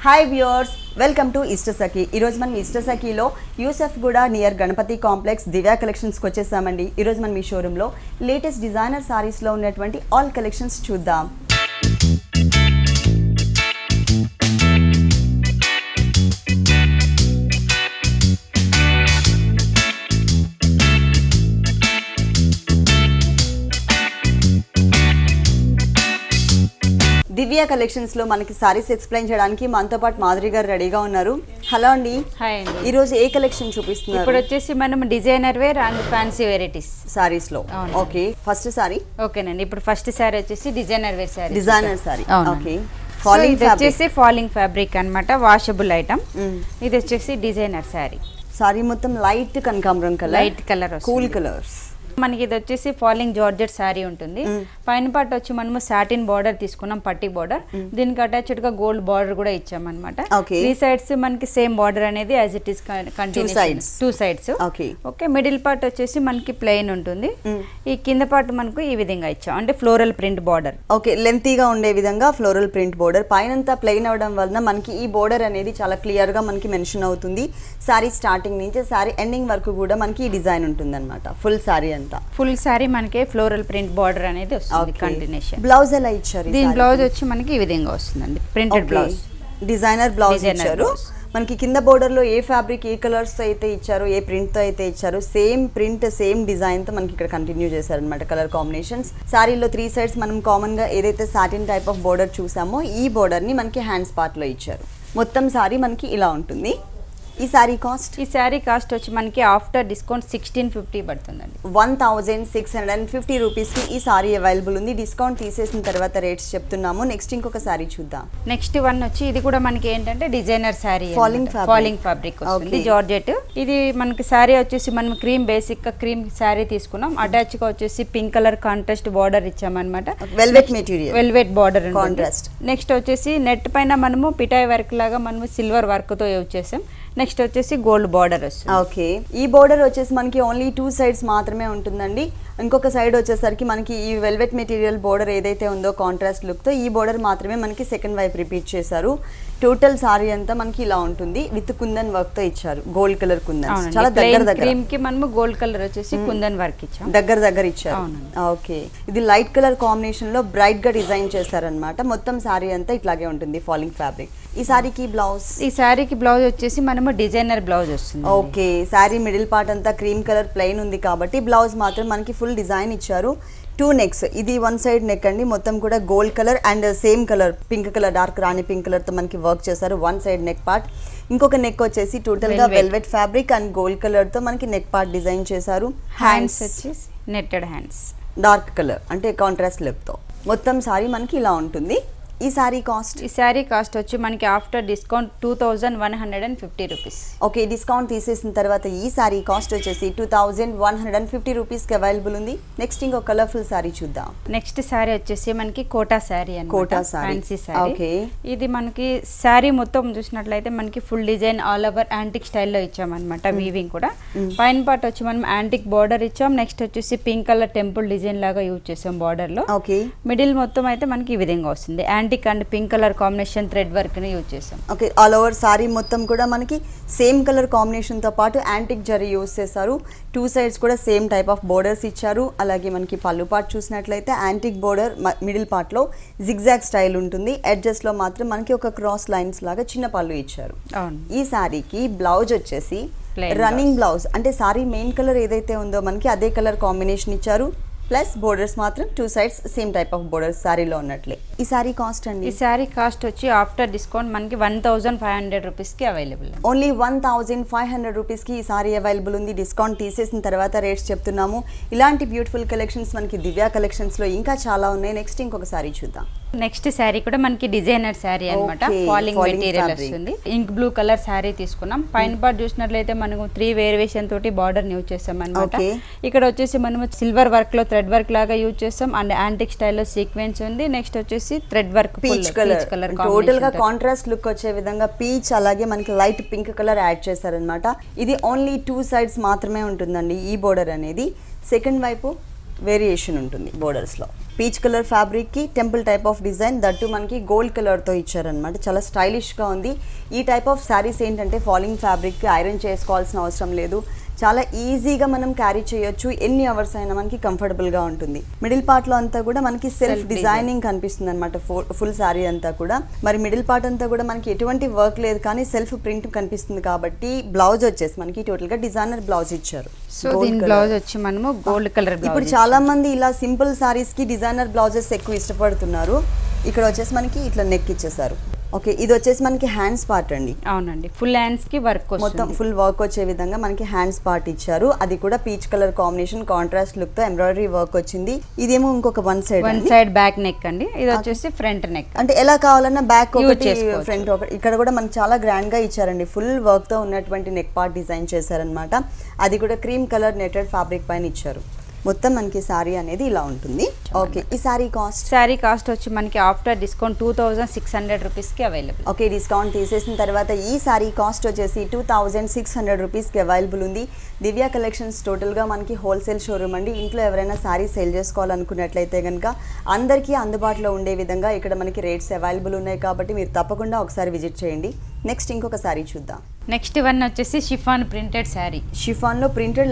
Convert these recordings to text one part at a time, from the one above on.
Hi viewers, welcome to Ishtasakhi. ఈరోజు మనం ఇష్టసఖిలో యూసఫ్ గూడ నియర్ గణపతి కాంప్లెక్స్ దివ్యా కలెక్షన్స్కి వచ్చేసామండి. ఈరోజు మనం ఈ షోరూంలో లేటెస్ట్ డిజైనర్ సారీస్లో ఉన్నటువంటి ఆల్ కలెక్షన్స్ చూద్దాం. దివ్యా కలెక్షన్స్ లో మనకి సారీస్ ఎక్స్ప్లెయిన్ చేయడానికి మనతో పాటు మాధురి గారు రెడీగా ఉన్నారు. హలో అండి. హాయ్ అండి. ఈ రోజు ఏ కలెక్షన్ చూపిస్తున్నారు? ఇప్పుడు వచ్చేసి మనం designer wear and fancy varieties saris లో. Okay, first sari. ఓకేనండి. ఇప్పుడు ఫస్ట్ సారీ వచ్చేసి designer wear sari. Designer sari. Okay. ఇది వచ్చేసి ఫాలింగ్ ఫ్యాబ్రిక్ అన్నమాట, వాషబుల్ ఐటమ్. ఇది వచ్చేసి డిజైనర్ సారీ. సారీ మొత్తం లైట్ కనకాంబరం colour, light colour, cool colours. మనకి ఇది వచ్చేసి ఫాలింగ్ జార్జెట్ సారీ ఉంటుంది. పైన పార్ట్ వచ్చి మనము సాటిన్ బార్డర్ తీసుకున్నాం, పట్టి బార్డర్. దీనికి అటాచ్డ్ గా గోల్డ్ బార్డర్ కూడా ఇచ్చాం అనమాట. త్రీ సైడ్స్ మనకి సేమ్ బార్డర్ అనేది as it is continuous, two sides. Okay. Middle part వచ్చేసి మనకి ప్లెయిన్ ఉంటుంది. ఈ కింద పార్ట్ మనకు ఈ విధంగా ఇచ్చాం, అంటే ఫ్లోరల్ ప్రింట్ బార్డర్. ఓకే, లెంతీగా ఉండే విధంగా ఫ్లోరల్ ప్రింట్ బార్డర్. పైనంతా ప్లెయిన్ అవడం వలన మనకి ఈ బార్డర్ అనేది చాలా క్లియర్ గా మనకి మెన్షన్ అవుతుంది. సారీ స్టార్టింగ్ నుంచి సారీ ఎండింగ్ వరకు కూడా మనకి ఈ డిజైన్ ఉంటుంది అనమాట. ఫుల్ సారీ ఫుల్ సారీ మనకి ఫ్లోరల్ ప్రింట్ బార్డర్ అనేది వస్తుంది కంటిన్యూషన్. బ్లౌజ్ ఎలా ఇచ్చారు? దీని బ్లౌజ్ వచ్చి మనకి ఈ విధంగా వస్తుందండి, ప్రింటెడ్ బ్లౌజ్, డిజైనర్ బ్లౌజ్ ఇచ్చారు. మనకి కింద బోర్డర్ లో ఏ ఫ్యాబ్రిక్ ఏ కలర్స్ తో అయితే ఇచ్చారు, ఏ ప్రింట్ తో అయితే ఇచ్చారు, సేమ్ ప్రింట్ సేమ్ డిజైన్ తో మనకి ఇక్కడ కంటిన్యూ చేశారు అనమాట. Colour combinations. సారీలో త్రీ సైడ్స్ మనం కామన్ గా ఏదైతే సాటిన్ టైప్ ఆఫ్ బోర్డర్ చూసామో ఈ బోర్డర్ ని మనకి హ్యాండ్స్ పార్ట్ లో ఇచ్చారు. మొత్తం సారీ మనకి ఇలా ఉంటుంది. ఈ సారీ కాస్ట్ వచ్చి మనకి ఆఫ్టర్ డిస్కౌంట్ 1650 పడుతుందండి. 1650 రూపీస్ కి ఈ సారీ అవైలబుల్ ఉంది. డిస్కౌంట్ తీసేసిన తర్వాత రేట్స్ చెప్తున్నాము. నెక్స్ట్ ఇంకొక సారీ చూద్దాం. నెక్స్ట్ వన్ వచ్చి ఇది కూడా మనకి ఏంటంటే డిజైనర్ సారీ, ఫాలింగ్ ఫ్యాబ్రిక్ వస్తుంది, జార్జెట్. ఇది మనకి సారీ వచ్చేసి మనం క్రీమ్, బేసిక్ గా క్రీమ్ సారీ తీసుకున్నాం. అటాచ్ గా వచ్చేసి పింక్ కలర్ కాంట్రాస్ట్ బార్డర్ ఇచ్చామన్నమాట. Velvet material, velvet border contrast. Next వచ్చేసి నెట్ పైన మనము పిటాయ్ వర్క్ లాగా మనము సిల్వర్ వర్క్ తో యూజ్ చేసాం. నెక్స్ట్ వచ్చేసి గోల్డ్ బార్డర్ వస్తుంది. ఓకే, ఈ బార్డర్ వచ్చేసి మనకి ఓన్లీ టూ సైడ్స్ మాత్రమే ఉంటుందండి. ఇంకొక సైడ్ వచ్చేసరికి మనకి ఈ వెల్వెట్ మెటీరియల్ బార్డర్ ఏదైతే ఉందో కాంట్రాస్ట్ లుక్ తో ఈ బార్డర్ మాత్రమే మనకి సెకండ్ వైపు రిపీట్ చేశారు. టోటల్ సారీ అంతా మనకి ఇలా ఉంటుంది. విత్ కుందన్ వర్క్ తో ఇచ్చారు, గోల్డ్ కలర్ కుందన్. చాలా దగ్గర క్రీమ్ కి మనము గోల్డ్ కలర్ వచ్చేసి కుందన్ వర్క్ ఇచ్చాం, దగ్గర ఇచ్చారు. ఓకే, ఇది లైట్ కలర్ కాంబినేషన్ లో బ్రైట్ గా డిజైన్ చేశారనమాట. మొత్తం సారీ అంతా ఇట్లాగే ఉంటుంది, ఫాలింగ్ ఫ్యాబ్రిక్. ఈ సారీకి బ్లౌజ్ వచ్చేసి మనము డిజైనర్ బ్లౌజ్ వస్తుంది. ఓకే, సారీ మిడిల్ పార్ట్ అంతా క్రీమ్ కలర్ ప్లెయిన్ ఉంది కాబట్టి బ్లౌజ్ మాత్రం మనకి ఫుల్ డిజైన్ ఇచ్చారు. టూ నెక్స్, ఇది వన్ సైడ్ నెక్ అండి. మొత్తం కూడా gold colour and same colour pink colour, dark Rani pink colour తో మనకి వర్క్ చేశారు. One side neck part. ఇంకొక నెక్ వచ్చేసి టోటల్ గా velvet fabric and gold colour తో మనకి నెక్ పార్ట్ డిజైన్ చేశారు. హ్యాండ్స్ వచ్చేసి నెట్టెడ్ హ్యాండ్స్, డార్క్ కలర్ అంటే కాంట్రాస్ట్ లుక్ తో. మొత్తం సారీ మనకి ఇలా ఉంటుంది. ఈ సారీ కాస్ట్ వచ్చి మనకి after discount 2150 rupees. Okay, discount తీసేసిన తర్వాత ఈ సారీ కాస్ట్ వచ్చేసి 2150 రూపీస్ కి అవైలబుల్ ఉంది. నెక్స్ట్ ఇంకో కలర్ఫుల్ సారీ చూద్దాం. నెక్స్ట్ సారీ వచ్చేసి మనకి కోటా సారీ అన్నమాట, కోటా సారీ, ఫ్యాన్సీ సారీ. ఓకే, ఇది మనకి సారీ మొత్తం చూసినట్లయితే మనకి full design all over antique స్టైల్లో ఇచ్చామన్నమాట. వీవింగ్ కూడా పైన పార్ట్ వచ్చి మనం యాంటిక్ బార్డర్ ఇచ్చాం. నెక్స్ట్ వచ్చేసి పింక్ కలర్ టెంపుల్ డిజైన్ లాగా యూజ్ చేసాం బార్డర్ లో. ఓకే, మిడిల్ మొత్తం అయితే మనకి ఈ విధంగా వస్తుంది. Antique and pink colour combination thread work ని యూజ్ చేసాం. ఓకే, ఆల్ ఓవర్ సారీ మొత్తం కూడా మనకి సేమ్ కలర్ కాంబినేషన్ తో పాటు యాంటిక్ జరీ యూజ్ చేశారు. టూ సైడ్స్ కూడా సేమ్ టైప్ ఆఫ్ బోర్డర్స్ ఇచ్చారు. అలాగే మనకి పళ్ళు పార్ట్ చూసినట్లయితే యాంటిక్ బోర్డర్ మిడిల్ పార్ట్ లో జిగ్జాగ్ స్టైల్ ఉంటుంది. ఎడ్జెస్ లో మాత్రం మనకి ఒక క్రాస్ లైన్స్ లాగా చిన్న పళ్ళు ఇచ్చారు. ఈ సారీకి బ్లౌజ్ వచ్చేసి రన్నింగ్ బ్లౌజ్, అంటే సారీ మెయిన్ కలర్ ఏదైతే ఉందో మనకి అదే కలర్ కాంబినేషన్ ఇచ్చారు. ప్లస్ బోర్డర్స్ మాత్రం two sides same type of borders సారీలో ఉన్నట్లే. ఈ సారీ కాస్ట్ అండి? ఈ సారీ కాస్ట్ వచ్చి ఆఫ్టర్ డిస్కౌంట్ మనకి 1500 రూపీస్ కి అవైలబుల్. ఓన్లీ 1500 రూపీస్ కి ఈ సారీ అవైలబుల్ ఉంది. డిస్కౌంట్ తీసేసిన తర్వాత రేట్స్ చెప్తున్నాము. ఇలాంటి బ్యూటిఫుల్ కలెక్షన్స్ మనకి దివ్యా కలెక్షన్స్ లో ఇంకా చాలా ఉన్నాయి. నెక్స్ట్ ఇంకొక సారీ చూద్దాం. నెక్స్ట్ శారీ కూడా మనకి డిజైనర్ శారీ అన్నమాట, ఫాలింగ్ మెటీరియల్ వస్తుంది. ఇంక్ బ్లూ కలర్ శారీ తీసుకున్నాం. పైన పార్ట్ చూసినట్లయితే మనము 3 వేరియేషన్ తోటి బార్డర్ యూజ్ చేస్తాం అన్నమాట. ఇక్కడ వచ్చేసి మనము సిల్వర్ వర్క్ లో థ్రెడ్ వర్క్ లాగా యూజ్ చేస్తాం అండ్ యాంటిక్ స్టైల్లో సీక్వెన్స్ ఉంది. నెక్స్ట్ వచ్చేసి thread work, peach colour, total గా కాంట్రాస్ట్ లుక్ వచ్చే విధంగా పీచ్ అలాగే మనకి లైట్ పింక్ కలర్ యాడ్ చేశారనమాట. ఇది ఓన్లీ టూ సైడ్స్ మాత్రమే ఉంటుందండి ఈ బోర్డర్ అనేది. సెకండ్ వైపు వేరియేషన్ ఉంటుంది బోర్డర్స్లో. పీచ్ కలర్ ఫ్యాబ్రిక్కి temple type of design, that మనకి గోల్డ్ కలర్తో ఇచ్చారనమాట. చాలా స్టైలిష్గా ఉంది. ఈ టైప్ ఆఫ్ శారీస్ ఏంటంటే ఫాలింగ్ ఫ్యాబ్రిక్కి ఐరన్ చేసుకోవాల్సిన అవసరం లేదు, చాలా ఈజీగా మనం క్యారీ చేయొచ్చు, ఎన్ని అవర్స్ అయినా మనకి కంఫర్టబుల్గా ఉంటుంది. మిడిల్ పార్ట్లో అంతా కూడా మనకి సెల్ఫ్ డిజైనింగ్ కనిపిస్తుంది అనమాట ఫుల్ శారీ అంతా కూడా. మరి మిడిల్ పార్ట్ అంతా కూడా మనకి ఎటువంటి వర్క్ లేదు కానీ సెల్ఫ్ ప్రింట్ కనిపిస్తుంది కాబట్టి బ్లౌజ్ వచ్చేసి మనకి టోటల్గా డిజైనర్ బ్లౌజ్ ఇచ్చారు. సో దీని బ్లౌజ్ వచ్చి మనము గోల్డ్ కలర్. ఇప్పుడు చాలా మంది ఇలా సింపుల్ సారీస్ కి డిజైనర్ బ్లౌజెస్ ఎక్కువ ఇష్టపడుతున్నారు. ఇక్కడ వచ్చేసి మనకి ఇట్లా నెక్ ఇచ్చేసారు. ఓకే, ఇది వచ్చేసి మనకి హ్యాండ్స్ పార్ట్ అండి. అవునండి, ఫుల్ హ్యాండ్స్ కి వర్క్, మొత్తం ఫుల్ వర్క్ వచ్చే విధంగా మనకి హ్యాండ్స్ పార్ట్ ఇచ్చారు. అది కూడా peach colour combination contrast look తో ఎంబ్రాయిడరీ వర్క్ వచ్చింది. ఇదేమో ఇంకొక వన్ సైడ్ బ్యాక్ నెక్ అండి, ఇది వచ్చేసి ఫ్రంట్ నెక్. అంటే ఎలా కావాలన్నా బ్యాక్ ఒకటి ఫ్రంట్ ఒకటి. ఇక్కడ కూడా మనకి చాలా గ్రాండ్ గా ఇచ్చారండి, ఫుల్ వర్క్ తో ఉన్నటువంటి నెక్ పార్ట్ డిజైన్ చేశారనమాట. అది కూడా క్రీమ్ కలర్ నెటెడ్ ఫ్యాబ్రిక్ పైన ఇచ్చారు. మొత్తం మనకి సారీ అనేది ఇలా ఉంటుంది. ఓకే, ఈ సారీ కాస్ట్ వచ్చి మనకి ఆఫ్టర్ డిస్కౌంట్ 2600 రూపీస్కి అవైలబుల్. ఓకే, డిస్కౌంట్ తీసేసిన తర్వాత ఈ సారీ కాస్ట్ వచ్చేసి 2600 రూపీస్కి అవైలబుల్ ఉంది. దివ్య కలెక్షన్స్ టోటల్గా మనకి హోల్సేల్ షోరూమ్ అండి. ఇంట్లో ఎవరైనా సారీ సేల్ చేసుకోవాలనుకున్నట్లయితే కనుక అందరికీ అందుబాటులో ఉండే విధంగా ఇక్కడ మనకి రేట్స్ అవైలబుల్ ఉన్నాయి కాబట్టి మీరు తప్పకుండా ఒకసారి విజిట్ చేయండి. నెక్స్ట్ ఇంకొక సారీ చూద్దాం. నెక్స్ట్ వన్ వచ్చేసి షిఫాన్ ప్రింటెడ్ శారీ. షిఫాన్ లో ప్రింటెడ్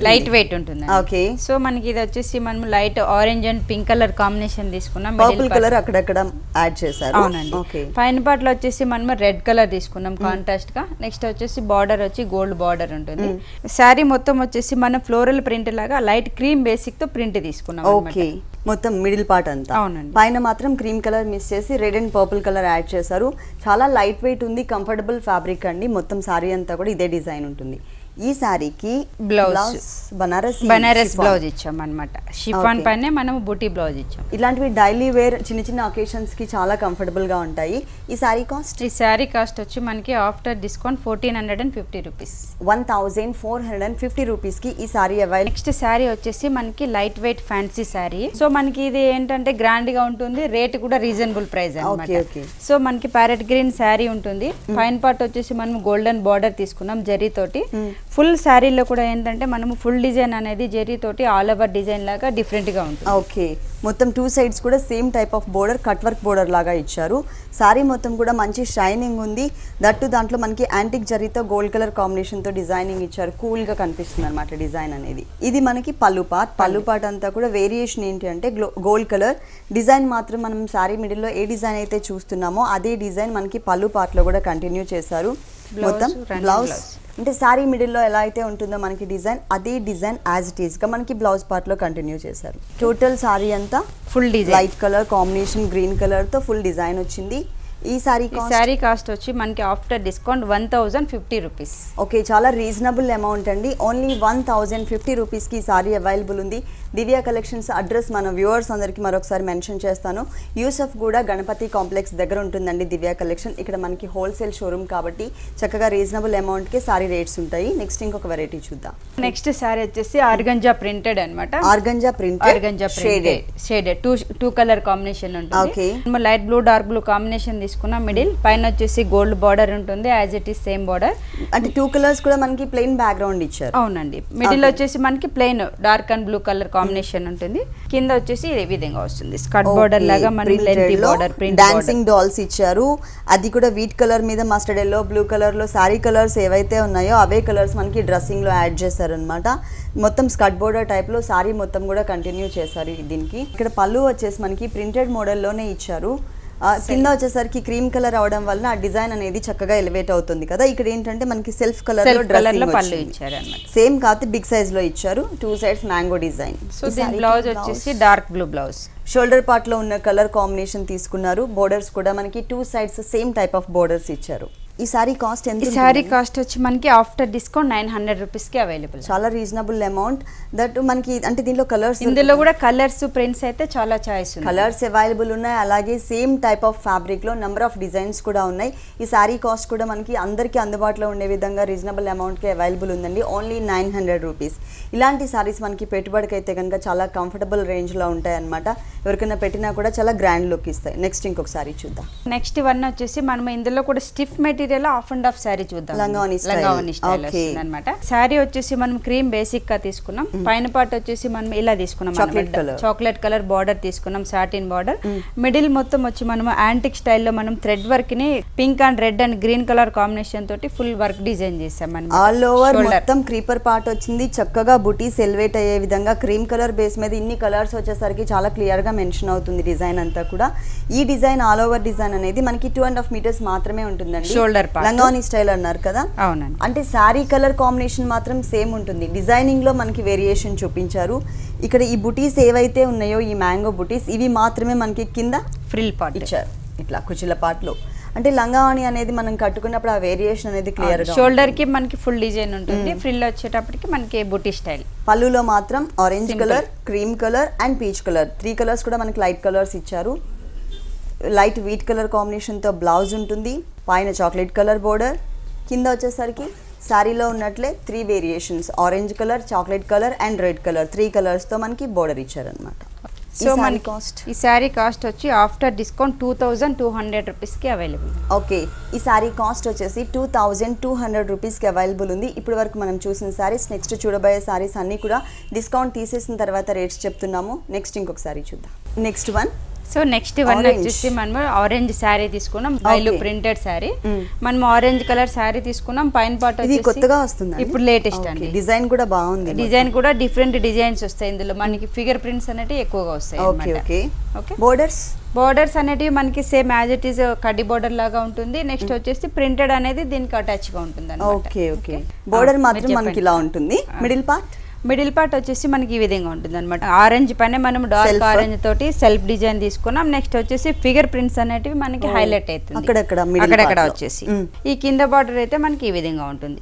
లైట్ వెయిట్ ఉంటుంది. ఓకే, సో మనకి ఇది వచ్చేసి మనం light orange and pink colour combination తీసుకున్నాం. పర్పుల్ కలర్ అక్కడక్కడ యాడ్ చేశారు. అవునండి. ఓకే, పైన పార్ట్ లో వచ్చేసి మనం రెడ్ కలర్ తీసుకున్నాం కాంట్రాస్ట్ గా. నెక్స్ట్ వచ్చేసి బార్డర్ వచ్చి గోల్డ్ బార్డర్ ఉంటుంది. శారీ మొత్తం వచ్చేసి మనం ఫ్లోరల్ ప్రింట్ లాగా లైట్ క్రీమ్ బేసిక్ తో ప్రింట్ తీసుకున్నాం. ఓకే, మొత్తం మిడిల్ పార్ట్ అంతా. అవునండి. పైన మాత్రం క్రీమ్ కలర్ మిస్ చేసి red and purple colour add చేశారు. చాలా లైట్ వెయిట్ ఉంది, కంఫర్టబుల్ ఫ్యాబ్రిక్ అండి. మొత్తం సారీ అంతా కూడా ఇదే డిజైన్ ఉంటుంది. ఈ సారీకి బ్లౌజ్ బనారస్ బ్లౌజ్ ఇచ్చాం అనమాట. షిఫాన్ పైన మనం బూటీ బ్లౌజ్ ఇచ్చాం. ఇలాంటివి డైలీ వేర్ చిన్న చిన్న అకేషన్స్ కి చాలా కంఫర్టబుల్ గా ఉంటాయి. ఈ సారీ కాస్ట్ వచ్చి మనకి ఆఫ్టర్ డిస్కౌంట్ 1450 రూపీస్. 1450 రూపీస్ కి ఈ సారీ అవైలబుల్. నెక్స్ట్ సారీ వచ్చేసి మనకి light weight fancy sorry. So మనకి ఇది ఏంటంటే గ్రాండ్ గా ఉంటుంది, రేట్ కూడా రీజనబుల్ ప్రైస్ అన్నమాట. సో మనకి ప్యారెట్ గ్రీన్ సారీ ఉంటుంది. పైన పార్ట్ వచ్చేసి మనం గోల్డెన్ బార్డర్ తీసుకున్నాం జరీ తోటి. ఫుల్ శారీలో కూడా ఏంటంటే మనము ఫుల్ డిజైన్ అనేది జరీ తోటి ఆల్ ఓవర్ డిజైన్ లాగా డిఫరెంట్ గా ఉంటుంది. ఓకే, మొత్తం 2 సైడ్స్ కూడా same type of border, cut work border లాగా ఇచ్చారు. సారీ మొత్తం కూడా మంచి షైనింగ్ ఉంది. దట్టు దాంట్లో మనకి యాంటిక్ జరీతో గోల్డ్ కలర్ కాంబినేషన్ తో డిజైనింగ్ ఇచ్చారు. కూల్ గా కనిపిస్తుంది అనమాట డిజైన్ అనేది. ఇది మనకి పళ్ళు పార్ట్ అంతా కూడా వేరియేషన్ ఏంటి అంటే గోల్డ్ కలర్ డిజైన్ మాత్రం మనం సారీ మిడిల్ లో ఏ డిజైన్ అయితే చూస్తున్నామో అదే డిజైన్ మనకి పళ్ళు పార్ట్ లో కూడా కంటిన్యూ చేశారు. మొత్తం బ్లౌజ్ అంటే సారీ మిడిల్లో ఎలా అయితే ఉంటుందో మనకి డిజైన్, అదే డిజైన్ యాజ్ ఇట్ ఈస్ గా మనకి బ్లౌజ్ పార్ట్ లో కంటిన్యూ చేశారు. టోటల్ సారీ అంతా full design light colour combination green colour తో ఫుల్ డిజైన్ వచ్చింది. ఈ సారీ కాస్ట్ వచ్చి మనకి ఆఫ్టర్ డిస్కౌంట్ 1050 రూపీస్. ఓకే, చాలా రీజనబుల్ అమౌంట్ అండి. ఓన్లీ 1050 రూపీస్కి ఈ సారీ అవైలబుల్ ఉంది. దివ్య కలెక్షన్స్ అడ్రస్ మన వ్యూవర్స్ అందరికీ మరొకసారి మెన్షన్ చేస్తాను. యూసఫ్ కూడా గణపతి కాంప్లెక్స్ దగ్గర ఉంటుందండి దివ్య కలెక్షన్. ఇక్కడ మనకి హోల్సేల్ షోరూమ్ కాబట్టి చక్కగా రీజనబుల్ అమౌంట్కి సారీ రేట్స్ ఉంటాయి. నెక్స్ట్ ఇంకొక వెరైటీ చూద్దాం. నెక్స్ట్ సారీ వచ్చేసి ఆర్గంజా ప్రింటెడ్ అనమాట. Organza shaded two colour combination ఉంటుంది. Light blue dark blue combination తీసుకున్నాం. మిడిల్ పైన వచ్చేసి గోల్డ్ బార్డర్ ఉంటుంది, as it is same border. అంటే 2 కలర్స్ కూడా మనకి ప్లెయిన్ బ్యాక్గ్రౌండ్ ఇచ్చారు. అవునండి, మిడిల్ వచ్చేసి మనకి plain dark and blue colour combination ఉంటుంది. కింద వచ్చేసి ఈ విధంగా వస్తుంది స్కర్ట్ బార్డర్ లాగా మనకి lengthy border print dancing dolls ఇచ్చారు. అది కూడా వీట్ కలర్ మీద మస్టర్డ్ ఎల్లో బ్లూ కలర్ లో సారీ కలర్స్ ఏవైతే ఉన్నాయో అవే కలర్స్ మనకి డ్రెస్సింగ్ లో యాడ్ చేశారనమాట. మొత్తం స్కర్ట్ బోర్డర్ టైప్ లో సారీ మొత్తం కూడా కంటిన్యూ చేశారు దీనికి. ఇక్కడ పళ్ళు వచ్చేసి మనకి ప్రింటెడ్ మోడల్లోనే ఇచ్చారు. కింద వచ్చేసరికి క్రీమ్ కలర్ అవడం వల్ల ఆ డిజైన్ అనేది చక్కగా ఎలివేట్ అవుతుంది కదా. ఇక్కడ ఏంటంటే మనకి సెల్ఫ్ కలర్ లో పళ్ళు ఇచ్చారు అన్నమాట. సేమ్ కాదు బిగ్ సైజ్ లో ఇచ్చారు. 2 సైడ్స్ మ్యాంగో డిజైన్. సో దీని బ్లౌజ్ వచ్చేసి dark blue blouse. Shoulder part లో ఉన్న కలర్ కాంబినేషన్ తీసుకున్నారు. బోర్డర్స్ కూడా మనకి 2 sides same type of borders ఇచ్చారు. ఈ సారీ కాస్ట్ ఎంత? ఈ సారీ కాస్ట్ వచ్చి మనకి ఆఫ్టర్ డిస్కౌంట్ 900 రూపీస్ కి అవైలబుల్. చాలా రీజనబుల్ అమౌంట్. దట్ మనకి అంటే దీనిలో కలర్స్, ఇందులో కూడా కలర్స్ ప్రింట్స్ అయితే చాలా చాయిస్ ఉంది. కలర్స్ అవైలబుల్ ఉన్నాయి. అలాగే సేమ్ టైప్ ఆఫ్ ఫ్యాబ్రిక్ లో నెంబర్ ఆఫ్ డిజైన్స్ కూడా ఉన్నాయి. ఈ సారీ కాస్ట్ కూడా మనకి అందరికీ అందుబాటులో ఉండే విధంగా రీజనబుల్ అమౌంట్ కి అవైలబుల్ ఉందండి. Only 900 rupees. ఇలాంటి సారీస్ మనకి పెట్టుబడికి అయితే కనుక చాలా కంఫర్టబుల్ రేంజ్ లో ఉంటాయి అనమాట. ఎవరికైనా పెట్టినా కూడా చాలా గ్రాండ్ లుక్ ఇస్తాయి. నెక్స్ట్ ఇంకొక సారీ చూద్దాం. నెక్స్ట్ వన్ వచ్చేసి మనం ఇందులో కూడా stiff material material half and half sari చూద్దాం. లంగావని స్టైల్ వస్తుంది అనమాట. శారీ వచ్చేసి మనం క్రీమ్ బేసిక్ గా తీసుకున్నాం. పైన పార్ట్ వచ్చేసి మనం ఇలా తీసుకున్నాం, చాక్లెట్ కలర్ బార్డర్ తీసుకున్నాం, సాటిన్ బార్డర్. మిడిల్ మొత్తం వచ్చి మనం యాంటిక్ స్టైల్లో మనం థ్రెడ్ వర్క్ ని pink and red and green colour combination తోటి ఫుల్ వర్క్ డిజైన్ చేసాం. ఆల్ ఓవర్ మొత్తం క్రీపర్ పార్ట్ వచ్చింది, చక్కగా బుటీస్ ఎలివేట్ అయ్యే విధంగా క్రీమ్ కలర్ బేస్ మీద ఇన్ని కలర్స్ వచ్చేసరికి చాలా క్లియర్ గా మెన్షన్ అవుతుంది డిజైన్ అంతా కూడా. ఈ డిజైన్ ఆల్ ఓవర్ డిజైన్ అనేది మనకి 2.5 మీటర్స్ మాత్రమే ఉంటుందండి. షోల్డర్ పార్ట్ లంగావని స్టైల్ అన్నారు కదా, అవునండి. అంటే శారీ కలర్ కాంబినేషన్ మాత్రం సేమ్ ఉంటుంది, డిజైనింగ్ లో మనకి వేరియేషన్ చూపించారు. ఇక్కడ ఈ బుటీస్ ఏవైతే ఉన్నాయో ఈ మ్యాంగో బుటీస్ ఇవి మాత్రమే మనకి కింద ఫ్రిల్ పార్ట్ ఇచ్చారు ఇట్లా కుచిల పార్ట్ లో. అంటే లంగావని అనేది మనం కట్టుకున్నప్పుడు ఆ వేరియేషన్ అనేది క్లియర్ గా షోల్డర్ కి మనకి ఫుల్ డిజైన్ ఉంటుంది, ఫ్రిల్ వచ్చేటప్పటికి మనకి బుటీ స్టైల్. పళ్ళులో మాత్రం orange colour, cream colour and peach colour 3 colours కూడా మనకి లైట్ కలర్స్ ఇచ్చారు. లైట్ వీట్ కలర్ కాంబినేషన్ తో బ్లౌజ్ ఉంటుంది, పైన చాక్లెట్ కలర్ బోర్డర్, కింద వచ్చేసరికి శారీలో ఉన్నట్లే 3 variations orange colour, chocolate colour and red colour 3 colours తో మనకి బోర్డర్ ఇచ్చారనమాట. సో మన కాస్ట్, ఈ శారీ కాస్ట్ వచ్చి ఆఫ్టర్ డిస్కౌంట్ 2200 రూపీస్కి అవైలబుల్. ఓకే, ఈ శారీ కాస్ట్ వచ్చేసి 2200 రూపీస్కి అవైలబుల్ ఉంది. ఇప్పటి వరకు మనం చూసిన శారీస్, నెక్స్ట్ చూడబోయే శారీస్ అన్నీ కూడా డిస్కౌంట్ తీసేసిన తర్వాత రేట్స్ చెప్తున్నాము. నెక్స్ట్ ఇంకొక శారీ చూద్దాం. Next one. So next one వచ్చేసి మనం ఆరెంజ్ శారీ తీసుకున్నాం, బైలు ప్రింటెడ్ శారీ. మనం ఆరెంజ్ కలర్ శారీ తీసుకున్నాం. పైన పార్ట్ ఇది కొత్తగా వస్తుంది, ఇప్పుడు లేటెస్ట్ అండి. డిజైన్ కూడా బాగుంది, డిజైన్ కూడా డిఫరెంట్ డిజైన్స్ వస్తాయి ఇందులో. మనకి ఫిగర్ ప్రింట్స్ అనేటివి ఎక్కువగా వస్తాయి. ఓకే, బోర్డర్స్ అనేటివి మనకి సేమ్ యాజ్ ఇట్ ఈస్ కడ్డీ బోర్డర్ లాగా ఉంటుంది. నెక్స్ట్ వచ్చేసి ప్రింటెడ్ అనేది దీనికి అటాచ్ గా ఉంటుంది. ఓకే, బోర్డర్ మాత్రం మనకి ఇలా ఉంటుంది. మిడిల్ పార్ట్ వచ్చేసి మనకి ఈ విధంగా ఉంటుంది అనమాట. ఆరెంజ్ పైన మనం డార్క్ ఆరెంజ్ తోటి సెల్ఫ్ డిజైన్ తీసుకున్నాం. నెక్స్ట్ వచ్చేసి ఫిగర్ ప్రింట్స్ అనేటివి మనకి హైలైట్ అవుతుంది అక్కడక్కడ వచ్చేసి. ఈ కింద బార్డర్ అయితే మనకి ఈ విధంగా ఉంటుంది.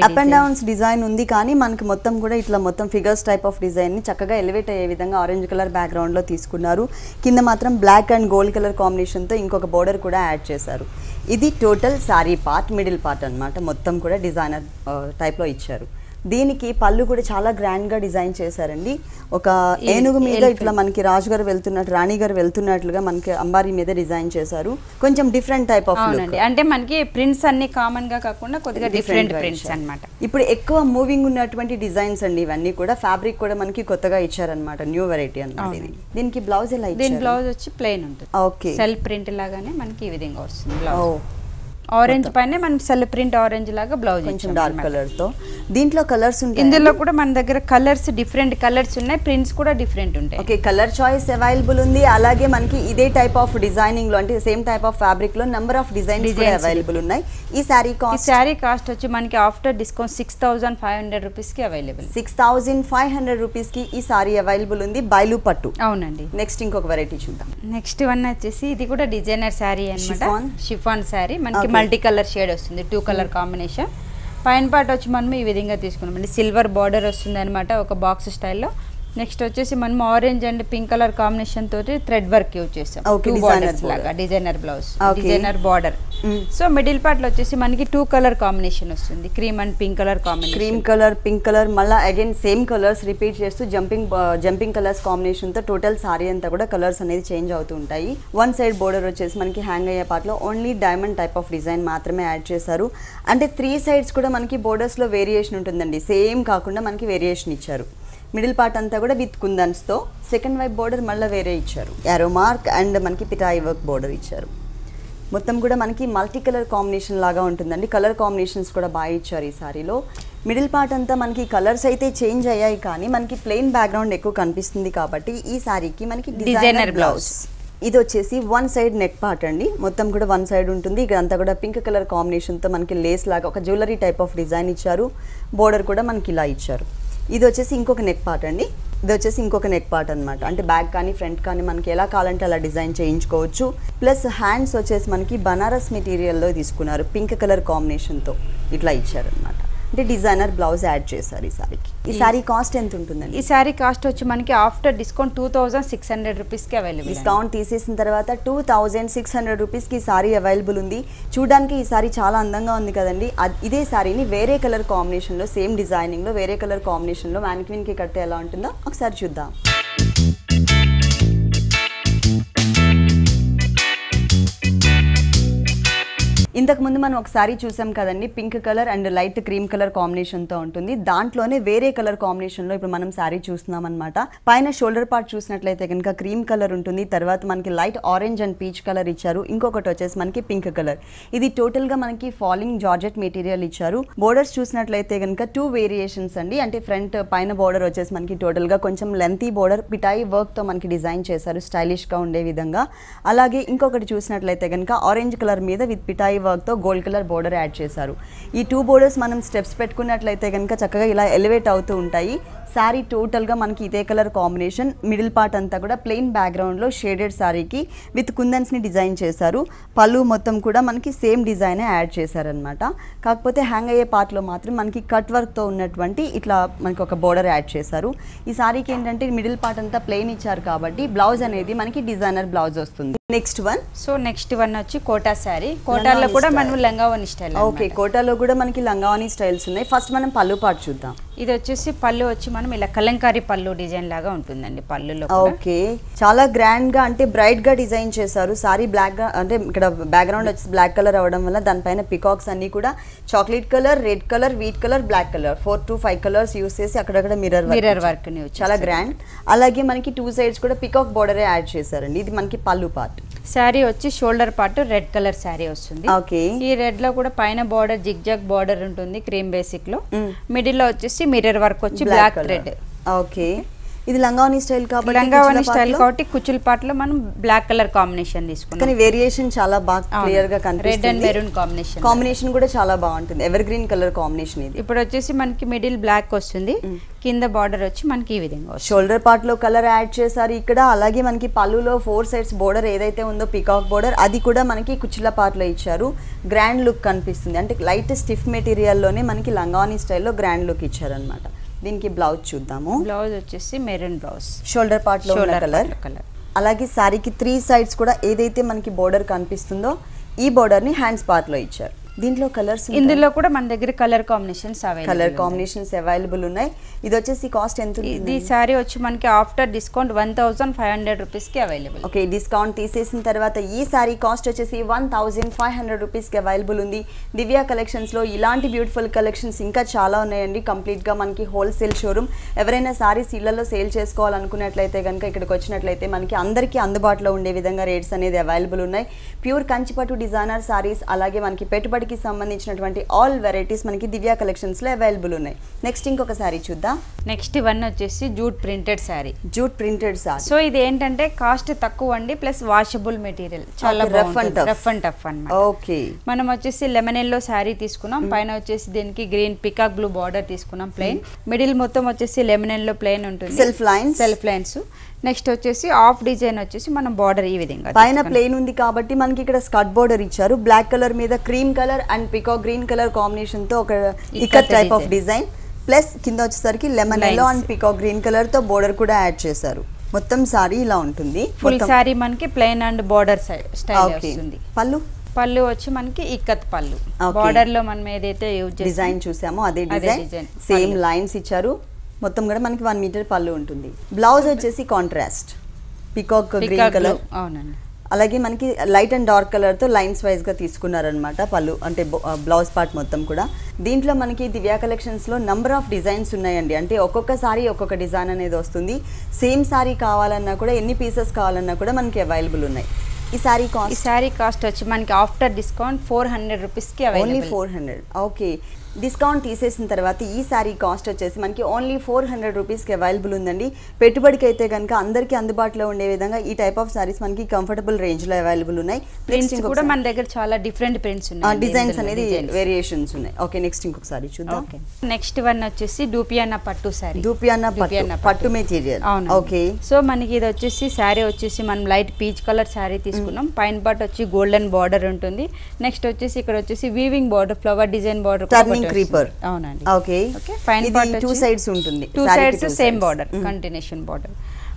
అప్ అండ్ డౌన్స్ డిజైన్ ఉంది, కానీ మనకి మొత్తం కూడా ఇట్లా మొత్తం ఫిగర్స్ టైప్ ఆఫ్ డిజైన్ ని చక్కగా ఎలివేట్ అయ్యే విధంగా ఆరెంజ్ కలర్ బ్యాక్గ్రౌండ్ లో తీసుకున్నారు. కింద మాత్రం black and gold colour combination తో ఇంకొక బోర్డర్ కూడా యాడ్ చేశారు. ఇది total sari part, middle part అన్నమాట. మొత్తం కూడా డిజైనర్ టైప్ లో ఇచ్చారు. దీనికి పళ్ళు కూడా చాలా గ్రాండ్ గా డిజైన్ చేశారండి. ఒక ఏనుగు మీద ఇట్లా మనకి రాజు గారు వెళ్తున్నట్టు, రాణి గారు వెళ్తున్నట్లుగా మనకి అంబారీ మీద డిజైన్ చేశారు. కొంచెం డిఫరెంట్ టైప్ ఆఫ్ లుక్. అంటే మనకి ప్రింట్స్ అన్ని కామన్ గా కాకుండా కొద్దిగా డిఫరెంట్ ప్రింట్స్ అన్నమాట. ఇప్పుడు ఎక్కువ మూవింగ్ ఉన్నటువంటి డిజైన్స్ అండి ఇవన్నీ కూడా. ఫ్యాబ్రిక్ కూడా మనకి కొత్తగా ఇచ్చారన్నమాట, న్యూ వెరైటీ అన్నమాట ఇది. దీనికి బ్లౌజ్ ఎలా ఇచ్చారు? దీని బ్లౌజ్ వచ్చి ప్లెయిన్ ఉంటుంది. ఓకే, సెల్ఫ్ ప్రింట్ లాగానే మనకి ఈ విధంగా వస్తుంది బ్లౌజ్. ఆరెంజ్ పైన మనం సెల్ ప్రింట్ ఆరెంజ్ లాగా బ్లౌజ్, కొంచెం డార్క్ కలర్ తో. దీంట్లో కలర్స్ ఉంటాయి, ఇందులో కూడా మన దగ్గర కలర్స్ డిఫరెంట్ కలర్స్ ఉన్నాయి, ప్రింట్స్ కూడా డిఫరెంట్ ఉంటాయి. ఓకే, కలర్ చాయిస్ అవైలబుల్ ఉంది. అలాగే మనకి ఇదే టైప్ ఆఫ్ డిజైనింగ్ లో, అంటే సేమ్ టైప్ ఆఫ్ ఫ్యాబ్రిక్ లో నెంబర్ ఆఫ్ డిజైన్స్ అవైలబుల్ ఉన్నాయి. ఈ శారీ కాస్ట్ వచ్చి మనకి ఆఫ్టర్ డిస్కౌంట్ 6500 రూపీస్ కి అవైలబుల్. 6500 రూపీస్ కి ఈ శారీ అవైలబుల్ ఉంది, బైలు పట్టు. అవునండి. నెక్స్ట్ ఇంకొక వెరైటీ చూద్దాం. నెక్స్ట్ వన్ వచ్చేసి ఇది కూడా డిజైనర్ శారీ అన్నమాట, షిఫాన్ శారీ. మనకి మల్టీ కలర్ షేడ్ వస్తుంది, 2 కలర్ కాంబినేషన్. పైన పార్ట్ వచ్చి మనం ఈ విధంగా తీసుకున్నాం, సిల్వర్ బార్డర్ వస్తుంది అనమాట, ఒక బాక్స్ స్టైల్లో. నెక్స్ట్ వచ్చేసి మనం orange and pink colour combination తోటి థ్రెడ్ వర్క్ యూజ్ చేస్తాం, 2 బార్డర్స్ లాగా. Designer blouse, designer border. So middle part లో వచ్చేసి మనకి 2 కలర్ కాంబినేషన్ వస్తుంది, cream and pink colour combination. Cream colour, pink colour, మళ్ళీ అగైన్ సేమ్ కలర్స్ రిపీట్ చేస్తూ jumping colours combination తో టోటల్ సారీ అంతా కూడా కలర్స్ అనేది చేంజ్ అవుతూ ఉంటాయి. వన్ సైడ్ బోర్డర్ వచ్చేసి మనకి హ్యాంగ్ అయ్యే పార్ట్ లో only diamond type of design మాత్రమే యాడ్ చేశారు. అంటే 3 సైడ్స్ కూడా మనకి బోర్డర్స్ లో వేరియేషన్ ఉంటుందండి, సేమ్ కాకుండా మనకి వేరియేషన్ ఇచ్చారు. మిడిల్ పార్ట్ అంతా కూడా విత్ కుందన్స్ తో, సెకండ్ వైపు బోర్డర్ మళ్ళీ వేరే ఇచ్చారు, యారో మార్క్ అండ్ మనకి పిటాయి వర్క్ బోర్డర్ ఇచ్చారు. మొత్తం కూడా మనకి మల్టీ కలర్ కాంబినేషన్ లాగా ఉంటుందండి. కలర్ కాంబినేషన్స్ కూడా బాగా ఇచ్చారు ఈ సారీలో. మిడిల్ పార్ట్ అంతా మనకి కలర్స్ అయితే చేంజ్ అయ్యాయి, కానీ మనకి ప్లెయిన్ బ్యాక్గ్రౌండ్ ఎక్కువ కనిపిస్తుంది కాబట్టి ఈ సారీకి మనకి డిజైనర్ బ్లౌజ్. ఇది వచ్చేసి 1 సైడ్ నెక్ పార్ట్ అండి, మొత్తం కూడా 1 సైడ్ ఉంటుంది. ఇక్కడంతా కూడా పింక్ కలర్ కాంబినేషన్తో మనకి లేస్ లాగా ఒక జ్యువెలరీ టైప్ ఆఫ్ డిజైన్ ఇచ్చారు. బోర్డర్ కూడా మనకి ఇలా ఇచ్చారు. ఇది వచ్చేసి ఇంకొక నెక్ పార్ట్ అండి, ఇది వచ్చేసి ఇంకొక నెక్ పార్ట్ అనమాట. అంటే బ్యాక్ కానీ ఫ్రంట్ కానీ మనకి ఎలా కావాలంటే అలా డిజైన్ చేయించుకోవచ్చు. ప్లస్ హ్యాండ్స్ వచ్చేసి మనకి బనారస్ మెటీరియల్లో తీసుకున్నారు, పింక్ కలర్ కాంబినేషన్తో ఇట్లా ఇచ్చారు అనమాట. అంటే డిజైనర్ బ్లౌజ్ యాడ్ చేశారు ఈ సారీకి. ఈ సారీ కాస్ట్ ఎంత ఉంటుందండి? ఈ సారీ కాస్ట్ వచ్చి మనకి ఆఫ్టర్ డిస్కౌంట్ 2600 రూపీస్కి అవైలబుల్. డిస్కౌంట్ తీసేసిన తర్వాత 2600 రూపీస్కి సారీ అవైలబుల్ ఉంది. చూడడానికి ఈ సారీ చాలా అందంగా ఉంది కదండి. ఇదే సారీని వేరే కలర్ కాంబినేషన్లో, సేమ్ డిజైనింగ్లో వేరే కలర్ కాంబినేషన్లో మ్యానిక్విన్కి కడితే ఎలా ఉంటుందో ఒకసారి చూద్దాం. ఇంతకు ముందు మనం ఒక సారీ చూసాం కదండి, pink colour and light cream colour combination తో ఉంటుంది. దాంట్లోనే వేరే కలర్ కాంబినేషన్ లో ఇప్పుడు మనం సారీ చూస్తున్నాం అన్నమాట. పైన షోల్డర్ పార్ట్ చూసినట్లయితే కనుక క్రీమ్ కలర్ ఉంటుంది, తర్వాత మనకి light orange and peach colour ఇచ్చారు, ఇంకొకటి వచ్చేసి మనకి పింక్ కలర్. ఇది టోటల్ గా మనకి ఫాలింగ్ జార్జెట్ మెటీరియల్ ఇచ్చారు. బోర్డర్స్ చూసినట్లయితే కనుక 2 వేరియేషన్స్ అండి. అంటే ఫ్రంట్ పైన బోర్డర్ వచ్చేసి మనకి టోటల్ గా కొంచెం లెంతీ బోర్డర్ పిటాయి వర్క్ తో మనకి డిజైన్ చేశారు స్టైలిష్ గా ఉండే విధంగా. అలాగే ఇంకొకటి చూసినట్లయితే కనుక ఆరెంజ్ కలర్ మీద విత్ పిటాయి వర్క్ తో గోల్డ్ కలర్ బోర్డర్ యాడ్ చేశారు. ఈ 2 బోర్డర్స్ మనం స్టెప్స్ పెట్టుకున్నట్లయితే కనుక చక్కగా ఇలా ఎలివేట్ అవుతూ ఉంటాయి. శారీ టోటల్గా మనకి ఇదే కలర్ కాంబినేషన్. మిడిల్ పార్ట్ అంతా కూడా ప్లెయిన్ బ్యాక్గ్రౌండ్లో షేడెడ్ శారీకి విత్ కుందన్స్ని డిజైన్ చేశారు. పళ్ళు మొత్తం కూడా మనకి సేమ్ డిజైన్ యాడ్ చేశారనమాట. కాకపోతే హ్యాంగ్ అయ్యే పార్ట్లో మాత్రం మనకి కట్ వర్క్తో ఉన్నటువంటి ఇట్లా మనకి ఒక బోర్డర్ యాడ్ చేశారు. ఈ శారీకి ఏంటంటే మిడిల్ పార్ట్ అంతా ప్లెయిన్ ఇచ్చారు కాబట్టి బ్లౌజ్ అనేది మనకి డిజైనర్ బ్లౌజ్ వస్తుంది. నెక్స్ట్ వన్ వచ్చి కోటా శారీ. కోటాలో కూడా మనం లంగావని స్టైల్. ఓకే, కోటాలో కూడా మనకి లంగావని స్టైల్స్ ఉన్నాయి. ఫస్ట్ మనం పళ్ళు పార్ట్ చూద్దాం. ఇది వచ్చేసి పళ్ళు వచ్చి మనం ఇలా కలంకారీ పళ్ళు డిజైన్ లాగా ఉంటుందండి పళ్ళులో. ఓకే, చాలా గ్రాండ్ గా అంటే బ్రైట్ గా డిజైన్ చేశారు. సారీ బ్లాక్ గా అంటే ఇక్కడ బ్యాక్గ్రౌండ్ వచ్చి బ్లాక్ కలర్ అవడం వల్ల దానిపైన పికాక్స్ అన్ని కూడా chocolate colour, red colour, wheat colour, black colour 4 to 5 colours use చేసి అక్కడక్కడ మిర్రర్ వర్క్ చాలా గ్రాండ్. అలాగే మనకి 2 sides కూడా పికాక్ బోర్డర్ యాడ్ చేశారండి. ఇది మనకి పళ్ళు పార్ట్. శారీ వచ్చి shoulder part red colour sari వస్తుంది. ఓకే, ఈ రెడ్ లో కూడా పైన బార్డర్ జిగ్జాగ్ బార్డర్ ఉంటుంది క్రీమ్ బేసిక్ లో. మిడిల్ లో వచ్చేసి మిర్రర్ వర్క్ వచ్చి బ్లాక్ థ్రెడ్. ఓకే, ఇది లంగావని స్టైల్ కాబట్టి కుచుల్ పార్ట్ లో మనం బ్లాక్ కలర్ కాంబినేషన్ తీసుకున్నాం. కానీ వేరియేషన్ చాలా బాగా క్లియర్ గా కనిపిస్తుంది. రెడ్ అండ్ మెరూన్ కాంబినేషన్ కూడా చాలా బాగుంటుంది. ఎవర్ గ్రీన్ కలర్ కాంబినేషన్ ఇది. ఇప్పుడు వచ్చేసి మనకి మిడిల్ బ్లాక్ వస్తుంది, కింద బార్డర్ వచ్చి మనకి ఈ విధంగా షోల్డర్ పార్ట్ లో కలర్ యాడ్ చేశారు ఇక్కడ. అలాగే మనకి పళ్ళులో 4 sides బోర్డర్ ఏదైతే ఉందో పికాక్ బోర్డర్ అది కూడా మనకి కుచ్చుల పార్ట్ లో ఇచ్చారు. గ్రాండ్ లుక్ కనిపిస్తుంది. అంటే లైట్ స్టిఫ్ మెటీరియల్ లోనే మనకి లంగావని స్టైల్లో గ్రాండ్ లుక్ ఇచ్చారనమాట. దీనికి బ్లౌజ్ చూద్దాము. బ్లౌజ్ వచ్చేసి మెరూన్ బ్లౌజ్, షోల్డర్ పార్ట్ లో కలర్. అలాగే సారీకి 3 sides కూడా ఏదైతే మనకి బోర్డర్ కనిపిస్తుందో ఈ బోర్డర్ ని హ్యాండ్స్ పార్ట్ లో ఇచ్చారు. దీంట్లో కలర్స్, ఇందులో కూడా మన దగ్గర కలర్ కాంబినేషన్స్ అవైలబుల్ ఉన్నాయి. ఇది వచ్చేసి కాస్ట్ ఎంత? ఇది సారీ వచ్చి మనకి ఆఫ్టర్ డిస్కౌంట్ 1500 రూపీస్ కి అవైలబుల్. ఓకే, డిస్కౌంట్ తీసేసిన తర్వాత ఈ సారీ కాస్ట్ వచ్చేసి 1500 రూపీస్ కి అవైలబుల్ ఉంది. దివ్య కలెక్షన్స్ లో ఇలాంటి బ్యూటిఫుల్ కలెక్షన్స్ ఇంకా చాలా ఉన్నాయండి. కంప్లీట్ గా మనకి హోల్సేల్ షోరూమ్. ఎవరైనా సారీస్ ఇళ్లలో సేల్ చేసుకోవాలనుకున్నట్లయితే కనుక ఇక్కడికి వచ్చినట్లయితే మనకి అందరికీ అందుబాటులో ఉండే విధంగా రేట్స్ అనేది అవైలబుల్ ఉన్నాయి. ప్యూర్ కంచిపట్టు డిజైనర్ సారీస్, అలాగే మనకి పెట్టుబడి సంబంధించినటువంటి ఆల్ వెరైటీస్ మనకి దివ్య కలెక్షన్స్ లో అవైలబుల్ ఉన్నాయి. నెక్స్ట్ ఇంకొక సారీ చూద్దాం. నెక్స్ట్ వన్ వచ్చేసి జూట్ ప్రింటెడ్ సారీ. సో ఇది ఏంటంటే కాస్ట్ తక్కువ అండి, ప్లస్ వాషబుల్ మెటీరియల్, చాలా రఫ్ అండ్ టఫ్ అన్నమాట. ఓకే, మనం వచ్చేసి లెమన్ ఎల్లో సారీ తీసుకున్నాం. పైన వచ్చేసి దీనికి గ్రీన్ పికాక్ బ్లూ బార్డర్ తీసుకున్నాం ప్లెయిన్. మిడిల్ మొత్తం వచ్చేసి లెమన్ ఎల్లో ప్లెయిన్ ఉంటుంది, సెల్ఫ్ లైన్స్. నెక్స్ట్ వచ్చేసి ఆఫ్ డిజైన్ వచ్చేసి మనం బార్డర్ ఈ విధంగా పైన ప్లెయిన్ ఉంది కాబట్టి మనకి ఇక్కడ స్కర్ట్ బార్డర్ ఇచ్చారు. బ్లాక్ కలర్ మీద cream colour and peacock green colour combination తో ఒక ikat type of design, plus కింద వచ్చేసరికి lemon yellow and peacock green colour తో బోర్డర్ కూడా యాడ్ చేశారు. మొత్తం సారీ ఇలా ఉంటుంది. ఫుల్ సారీ మనకి ప్లెయిన్ అండ్ బార్డర్ స్టైల్ వస్తుంది. పళ్ళు వచ్చి మనకి ఇక్కత్ పళ్ళు, బార్డర్ లో మనం ఏదైతే యూజ్ డిజైన్ చూసామో అదే డిజైన్, సేమ్ లైన్స్ ఇచ్చారు. మొత్తం కూడా మనకి 1 మీటర్ పళ్ళు ఉంటుంది. బ్లౌజ్ వచ్చేసి కాంట్రాస్ట్ పికాక్ గ్రీన్ కలర్. అవునండి, అలాగే మనకి లైట్ అండ్ డార్క్ కలర్ తో లైన్స్ వైజ్ గా తీసుకున్నారనమాట పళ్ళు, అంటే బ్లౌజ్ పార్ట్ మొత్తం కూడా. దీంట్లో మనకి దివ్య కలెక్షన్స్ లో నంబర్ ఆఫ్ డిజైన్స్ ఉన్నాయండి. అంటే ఒక్కొక్క సారీ ఒక్కొక్క డిజైన్ అనేది వస్తుంది. సేమ్ సారీ కావాలన్నా కూడా, ఎన్ని పీసెస్ కావాలన్నా కూడా మనకి అవైలబుల్ ఉన్నాయి. ఈ సారీ కాస్ట్ వచ్చి మనకి ఆఫ్టర్ డిస్కౌంట్ 400 రూపీస్ కి అవైలబుల్. ఓన్లీ 400. ఓకే, డిస్కౌంట్ తీసేసిన తర్వాత ఈ సారీ కాస్ట్ వచ్చేసి మనకి ఓన్లీ 400 రూపీస్కి అవైలబుల్ ఉందండి. పెట్టుబడికి అయితే కనుక అందరికీ అందుబాటులో ఉండే విధంగా ఈ టైప్ ఆఫ్ సారీస్ మనకి కంఫర్టబుల్ రేంజ్లో అవైలబుల్ ఉన్నాయి. ప్రింట్స్ కూడా మన దగ్గర చాలా డిఫరెంట్ ప్రింట్స్ ఉన్నాయి, డిజైన్స్ అనేది వేరియేషన్స్ ఉన్నాయి. ఓకే, నెక్స్ట్ ఇంకొక సారీ చూద్దాం. నెక్స్ట్ వన్ వచ్చేసి డూపియానా పట్టు సారీ. డూపియానా పట్టు మెటీరియల్. ఓకే, సో మనకి ఇది వచ్చేసి సారీ వచ్చేసి మనం లైట్ పీచ్ కలర్ సారీ తీసుకున్నాం. పైన పార్ట్ వచ్చి గోల్డెన్ బార్డర్ ఉంటుంది. నెక్స్ట్ వచ్చేసి ఇక్కడ వచ్చేసి weaving border, flower design border, creeper. అవునండి. ఓకే, పైన పార్ట్ 2 sides ఉంటుంది, 2 sides same border, continuation border.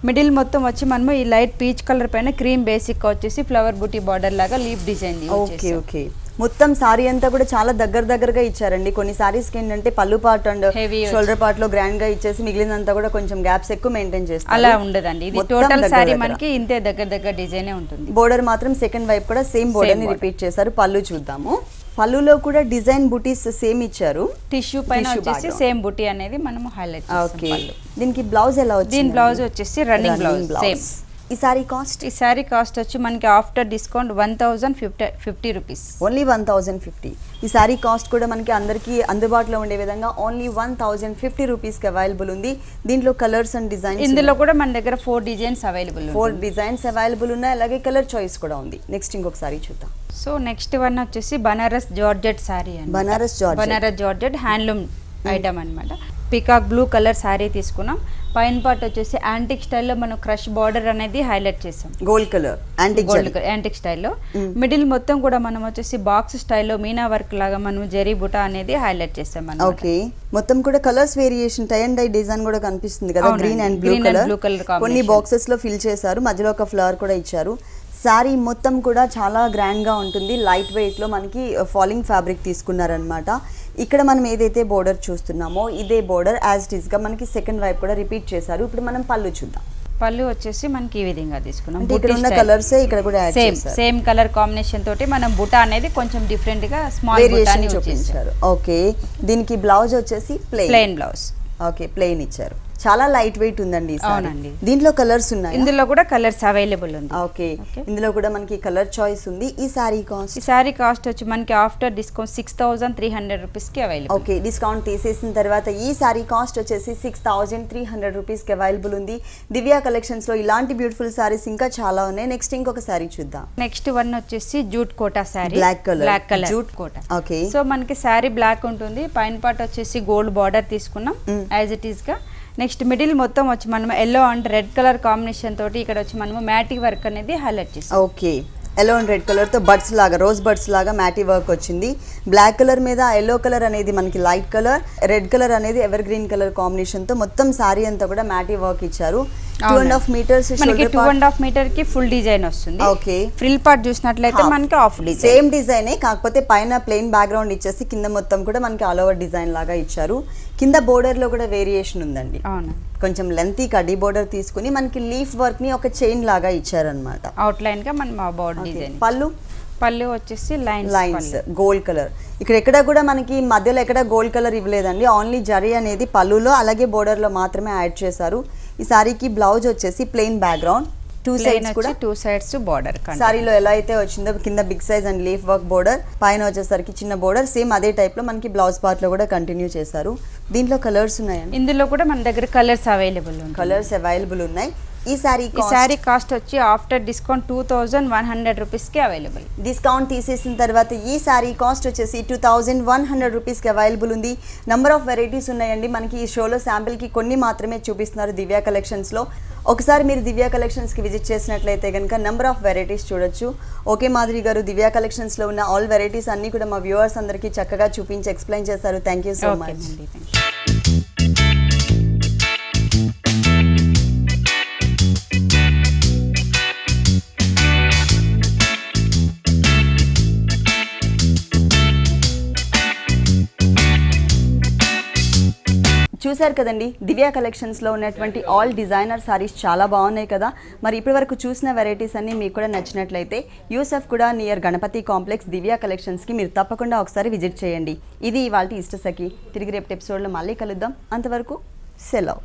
Middle మొత్తం వచ్చి మనము ఈ లైట్ పీచ్ కలర్ పైన క్రీమ్ బేసిక్ వచ్చేసి ఫ్లవర్ బూటీ బార్డర్ లాగా లీఫ్ డిజైన్. ఓకే ఓకే, మొత్తం సారీ అంతా కూడా చాలా దగ్గరగా ఇచ్చారండి. కొన్ని సారీస్ కి ఏంటంటే పళ్ళు పార్ట్ అండ్ షోల్డర్ పార్ట్ లో గ్రాండ్ గా ఇచ్చేసి మిగిలినంతా కూడా కొంచెం గ్యాప్స్ ఎక్కువ మెయింటైన్ చేస్తారు. అలా ఉండదండి, ఇది టోటల్ సారీ మనకి ఇంతే దగ్గర డిజైనే ఉంటుంది. బోర్డర్ మాత్రం సెకండ్ వైపు కూడా సేమ్ బోర్డర్ ని రిపీట్ చేశారు. పళ్ళు చూద్దాము. పళ్ళులో కూడా డిజైన్ బుటీస్ సేమ్ ఇచ్చారు, టిష్యూ పైన వచ్చేసి సేమ్ బుటీ అనేది మనం హైలైట్ చేస్తాం. ఓకే, దీనికి బ్లౌజ్ ఎలా వచ్చింది? దీని బ్లౌజ్ వచ్చేసి రన్నింగ్ బ్లౌజ్ సేమ్. ఈ సారీ కాస్ట్? ఈ సారీ కాస్ట్ వచ్చి మనకి ఆఫ్టర్ డిస్కౌంట్ 1050 రూపీస్. ఓన్లీ 1050. ఈ సారీ కాస్ట్ కూడా మనకి అందరికీ అందుబాటులో ఉండే విధంగా ఓన్లీ 1050 రూపీస్కి అవైలబుల్ ఉంది. దీంట్లో కలర్స్ అండ్ డిజైన్స్, ఇందులో కూడా మన దగ్గర 4 డిజైన్స్ అవైలబుల్, 4 డిజైన్స్ అవైలబుల్ ఉన్నాయి. అలాగే కలర్ చాయిస్ కూడా ఉంది. నెక్స్ట్ ఇంకొక సారీ చూద్దాం. సో నెక్స్ట్ వన్ వచ్చేసి బనారస్ జార్జెట్ సారీ అండి. బనారస్ జార్జెట్ హ్యాండ్లూమ్ ఐటమ్ అన్నమాట. పికాక్ బ్లూ కలర్ సారీ తీసుకున్నాం. పైన పార్ట్ వచ్చేసి యాంటిక్ స్టైల్లో మనం క్రష్ బార్డర్ అనేది హైలైట్ చేసాం, గోల్డ్ కలర్ యాంటిక్ స్టైల్లో. మిడిల్ మొత్తం కూడా మనం వచ్చేసి బాక్స్ స్టైల్లో మీనా వర్క్ లాగా మనం జరీ బుటా అనేది హైలైట్ చేసాం. ఓకే, మొత్తం కూడా colours variation, tie and dye design కూడా కనిపిస్తుంది కదా, గ్రీన్ అండ్ బ్లూ కలర్. కొన్ని బాక్సెస్ లో ఫిల్ చేశారు, మధ్యలో ఒక ఫ్లవర్ కూడా ఇచ్చారు. శారీ మొత్తం కూడా చాలా గ్రాండ్గా ఉంటుంది. లైట్ వెయిట్లో మనకి ఫాలింగ్ ఫ్యాబ్రిక్ తీసుకున్నారనమాట. ఇక్కడ మనం ఏదైతే బోర్డర్ చూస్తున్నామో ఇదే బోర్డర్ యాజ్ ఇట్ ఈస్గా మనకి సెకండ్ వైపు కూడా రిపీట్ చేశారు. ఇప్పుడు మనం పళ్ళు చూద్దాం. పళ్ళు వచ్చేసి మనకి ఈ విధంగా తీసుకున్నాం. ఇక్కడ ఉన్న కలర్స్ ఇక్కడ కూడా యాడ్ చేశారు. సేమ్ కలర్ కాంబినేషన్ తోటి మనం బుటా అనేది కొంచెం డిఫరెంట్ గా స్మాల్ బుటాని చూపించారు. ఓకే, దీనికి బ్లౌజ్ వచ్చేసి ప్లెయిన్ బ్లౌజ్. ఓకే, ప్లెయిన్ ఇచ్చారు. చాలా లైట్ వెయిట్ ఉందండి. అవునండి, దీంట్లో కలర్స్ ఉన్నాయి, ఇందులో కూడా కలర్స్ అవైలబుల్ ఉంది. ఓకే, ఇందులో కూడా మనకి కలర్ చాయిస్ ఉంది. ఈ సారీ కాస్ట్ వచ్చి మనకి ఆఫ్టర్ డిస్కౌంట్ 6300 రూపీస్ కి అవైలబుల్. ఓకే, డిస్కౌంట్ తీసేసిన తర్వాత ఈ సారీ కాస్ట్ వచ్చేసి 6300 రూపీస్ కి అవైలబుల్ ఉంది. దివ్య కలెక్షన్స్ లో ఇలాంటి బ్యూటిఫుల్ సారీస్ ఇంకా చాలా ఉన్నాయి. నెక్స్ట్ ఇంకొక సారీ చూద్దాం. నెక్స్ట్ వన్ వచ్చేసి jute Kota sari, black colour jute Kota. Okay, so మనకి సారీ బ్లాక్ ఉంటుంది. పైన పార్ట్ వచ్చేసి గోల్డ్ బార్డర్ తీసుకున్నాం యాజ్ ఇట్ ఈస్ గా. నెక్స్ట్ మిడిల్ మొత్తం వచ్చి మనం yellow and red colour combination తోటి ఇక్కడ వచ్చి మనము మ్యాటీ వర్క్ అనేది హైలైట్ చేస్తాం. Okay, yellow and red colour తో బడ్స్ లాగా, రోజ్ బడ్స్ లాగా మ్యాటీ వర్క్ వచ్చింది. బ్లాక్ కలర్ మీద ఎల్లో కలర్ అనేది మనకి లైట్ కలర్, రెడ్ కలర్ అనేది ఎవర్ గ్రీన్ కలర్ కాంబినేషన్ తో మొత్తం సారీ అంతా కూడా మ్యాటీ వర్క్ ఇచ్చారు. 2.5 meters మనకి 2.5 meter కి ఫుల్ డిజైన్ వస్తుంది. ఓకే, ఫ్రిల్ పార్ట్ చూసినట్లయితే మనకి హాఫ్ డిజైన్, సేమ్ డిజైనే, కాకపోతే పైన ప్లెయిన్ బ్యాక్గ్రౌండ్ ఇచ్చేసి కింద మొత్తం కూడా మనకి ఆల్ ఓవర్ డిజైన్ లాగా ఇచ్చారు. కింద బోర్డర్ లో కూడా వేరియేషన్ ఉందండి. అవును, కొంచెం లెంతీ కడ్డీ బోర్డర్ తీసుకుని మనకి లీఫ్ వర్క్ ని ఒక చైన్ లాగా ఇచ్చారనమాట. అవుట్ లైన్ గా మనం బోర్డర్ డిజైన్. పళ్ళు వచ్చేసి లైన్స్ గోల్డ్ కలర్. ఇక్కడ ఎక్కడ కూడా మనకి మధ్యలో ఎక్కడ గోల్డ్ కలర్ ఇవ్వలేదండి, ఓన్లీ జరీ అనేది పళ్ళులో అలాగే బోర్డర్ లో మాత్రమే యాడ్ చేశారు. ఈ సారీకి బ్లౌజ్ వచ్చేసి ప్లెయిన్ బ్యాక్గ్రౌండ్, 2 sides కూడా 2 sides బోర్డర్. సారీలో ఎలా అయితే వచ్చిందో కింద big size and leaf work border, పైన వచ్చేసరికి చిన్న బోర్డర్, సేమ్ అదే టైప్ లో మనకి బ్లౌజ్ పార్ట్ లో కూడా కంటిన్యూ చేశారు. దీంట్లో కలర్స్ ఉన్నాయండి, ఇందులో కూడా మన దగ్గర కలర్స్ అవైలబుల్ ఉన్నాయి. ఈ సారీ కాస్ట్ వచ్చి ఆఫ్టర్ డిస్కౌంట్ 2100 రూపీస్ కి అవైలబుల్. డిస్కౌంట్ తీసేసిన తర్వాత ఈ సారీ కాస్ట్ వచ్చేసి 2100 రూపీస్ కి అవైలబుల్ ఉంది. నంబర్ ఆఫ్ వెరైటీస్ ఉన్నాయండి. మనకి ఈ షోలో శాంపిల్ కి కొన్ని మాత్రమే చూపిస్తున్నారు దివ్య కలెక్షన్స్ లో. ఒకసారి మీరు దివ్య కలెక్షన్స్ కి విజిట్ చేసినట్లయితే కనుక నెంబర్ ఆఫ్ వెరైటీస్ చూడొచ్చు. ఓకే మాధురి గారు, దివ్య కలెక్షన్స్ లో ఉన్న ఆల్ వెరైటీస్ అన్ని కూడా మా వ్యూవర్స్ అందరికీ చక్కగా చూపించి ఎక్స్ప్లెయిన్ చేశారు. Thank you so much. చూశారు కదండి, దివ్య కలెక్షన్స్లో ఉన్నటువంటి ఆల్ డిజైనర్ సారీస్ చాలా బాగున్నాయి కదా. మరి ఇప్పటి వరకు చూసిన వెరైటీస్ అన్నీ మీకు కూడా నచ్చినట్లయితే యూసఫ్ కూడా నియర్ గణపతి కాంప్లెక్స్ దివ్య కలెక్షన్స్కి మీరు తప్పకుండా ఒకసారి విజిట్ చేయండి. ఇది ఇవాల్టి ఇష్ట సఖి. తిరిగి రేపు ఎపిసోడ్లో మళ్ళీ కలుద్దాం. అంతవరకు సెలవు.